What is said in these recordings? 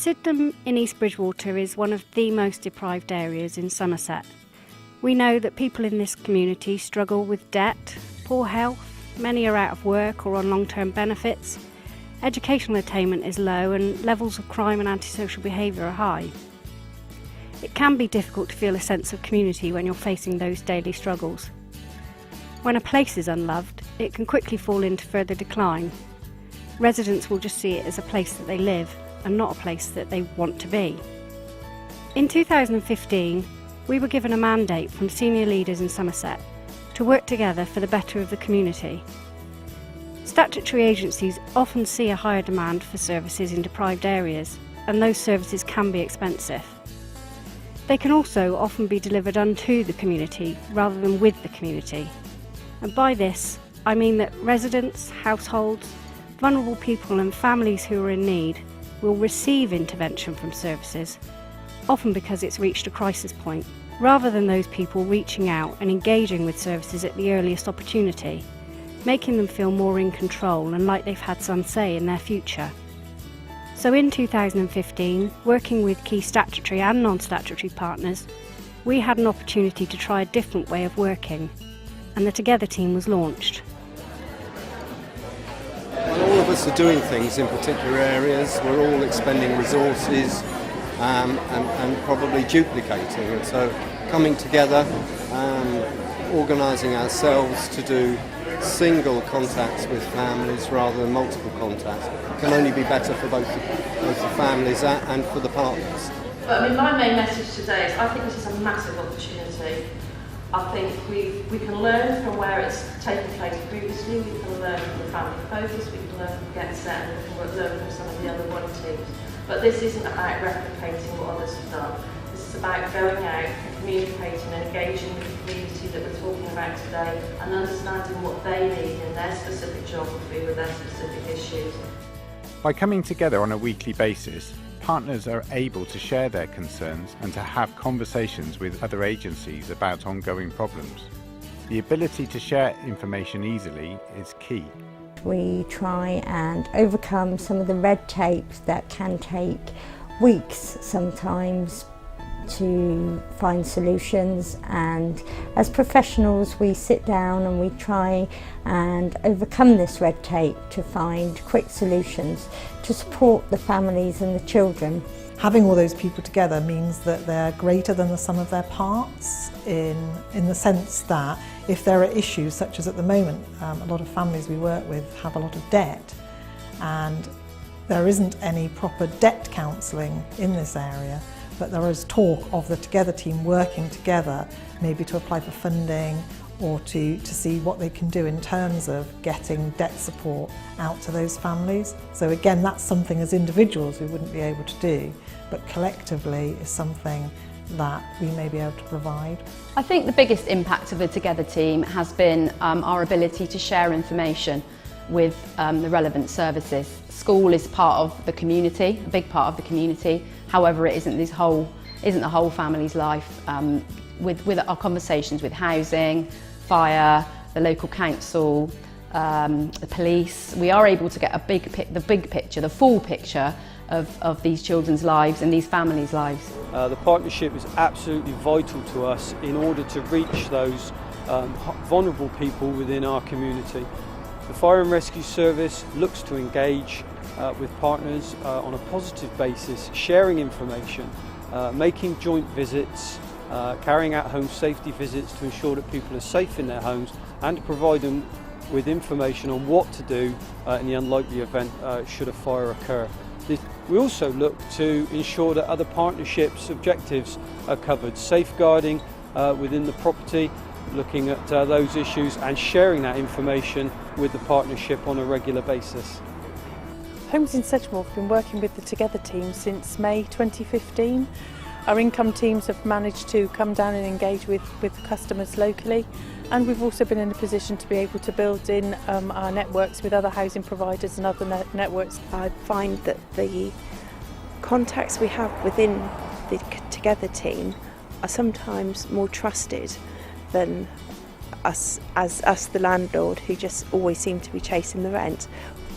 Sydenham in East Bridgwater is one of the most deprived areas in Somerset. We know that people in this community struggle with debt, poor health, many are out of work or on long-term benefits, educational attainment is low and levels of crime and antisocial behaviour are high. It can be difficult to feel a sense of community when you're facing those daily struggles. When a place is unloved, it can quickly fall into further decline. Residents will just see it as a place that they live and not a place that they want to be. In 2015, we were given a mandate from senior leaders in Somerset to work together for the better of the community. Statutory agencies often see a higher demand for services in deprived areas, and those services can be expensive. They can also often be delivered unto the community rather than with the community. And by this, I mean that residents, households, vulnerable people and families who are in need will receive intervention from services, often because it's reached a crisis point, rather than those people reaching out and engaging with services at the earliest opportunity, making them feel more in control and like they've had some say in their future. So in 2015, working with key statutory and non-statutory partners, we had an opportunity to try a different way of working, and the Together team was launched. Well, all of us are doing things in particular areas. We're all expending resources and probably duplicating. And so coming together, organising ourselves to do single contacts with families rather than multiple contacts can only be better for both the families and for the partners. But I mean, my main message today is I think this is a massive opportunity. I think we can learn from where it's taken place previously, we can learn from the family focus, we can learn from Get Set, and we can learn from some of the other one teams. But this isn't about replicating what others have done. This is about going out and communicating and engaging with the community that we're talking about today and understanding what they need in their specific geography with their specific issues. By coming together on a weekly basis, partners are able to share their concerns and to have conversations with other agencies about ongoing problems. The ability to share information easily is key. We try and overcome some of the red tape that can take weeks sometimes to find solutions, and as professionals we sit down and we try and overcome this red tape to find quick solutions to support the families and the children. Having all those people together means that they're greater than the sum of their parts in the sense that if there are issues such as at the moment, a lot of families we work with have a lot of debt and there isn't any proper debt counselling in this area, but there is talk of the Together team working together, maybe to apply for funding or to see what they can do in terms of getting debt support out to those families. So again, that's something as individuals we wouldn't be able to do, but collectively is something that we may be able to provide. I think the biggest impact of the Together team has been our ability to share information with the relevant services. School is part of the community, a big part of the community. However, it isn't the whole family's life. With our conversations with housing, fire, the local council, the police, we are able to get the big picture, the full picture of these children's lives and these families' lives. The partnership is absolutely vital to us in order to reach those vulnerable people within our community. The Fire and Rescue Service looks to engage with partners on a positive basis, sharing information, making joint visits, carrying out home safety visits to ensure that people are safe in their homes and to provide them with information on what to do in the unlikely event should a fire occur. We also look to ensure that other partnerships' objectives are covered, safeguarding within the property, looking at those issues and sharing that information with the partnership on a regular basis. Homes in Sedgemoor have been working with the Together team since May 2015. Our income teams have managed to come down and engage with customers locally, and we've also been in a position to be able to build in our networks with other housing providers and other networks. I find that the contacts we have within the Together team are sometimes more trusted than us the landlord, who just always seem to be chasing the rent.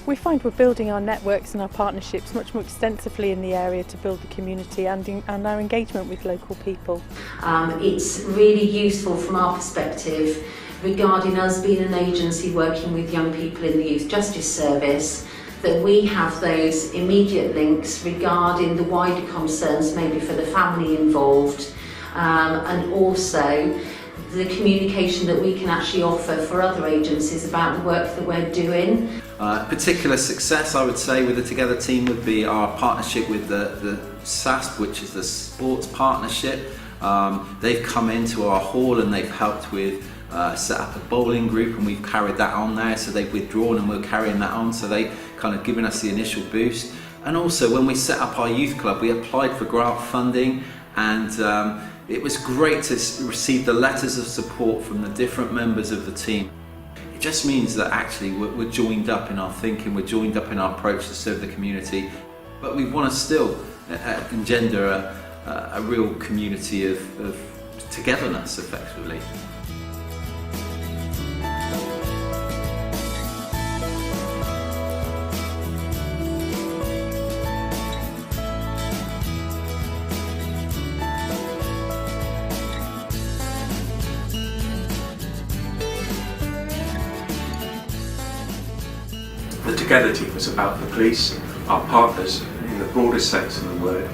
We find we're building our networks and our partnerships much more extensively in the area to build the community and our engagement with local people. It's really useful from our perspective regarding us being an agency working with young people in the Youth Justice Service, that we have those immediate links regarding the wider concerns maybe for the family involved, and also the communication that we can actually offer for other agencies about the work that we're doing. Particular success, I would say, with the Together team would be our partnership with the SASP, which is the Sports Partnership. They've come into our hall and they've helped with set up a bowling group, and we've carried that on there, so they've withdrawn and we're carrying that on, so they kind of given us the initial boost. And also when we set up our youth club, we applied for grant funding, and it was great to receive the letters of support from the different members of the team. It just means that actually we're joined up in our thinking, we're joined up in our approach to serve the community, but we want to still engender a real community of togetherness, effectively. The Together team is about the police, our partners in the broadest sense of the word,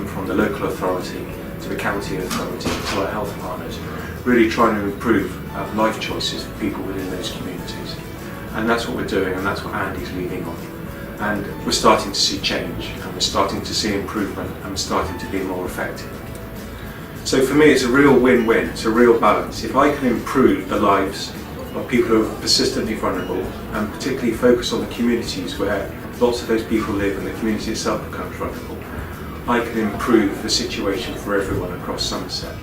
from the local authority to the county authority to our health partners, really trying to improve life choices for people within those communities. And that's what we're doing, and that's what Andy's leading on. And we're starting to see change, and we're starting to see improvement, and we're starting to be more effective. So for me, it's a real win-win, it's a real balance. If I can improve the lives of people who are persistently vulnerable, and particularly focus on the communities where lots of those people live and the community itself becomes vulnerable, I can improve the situation for everyone across Somerset.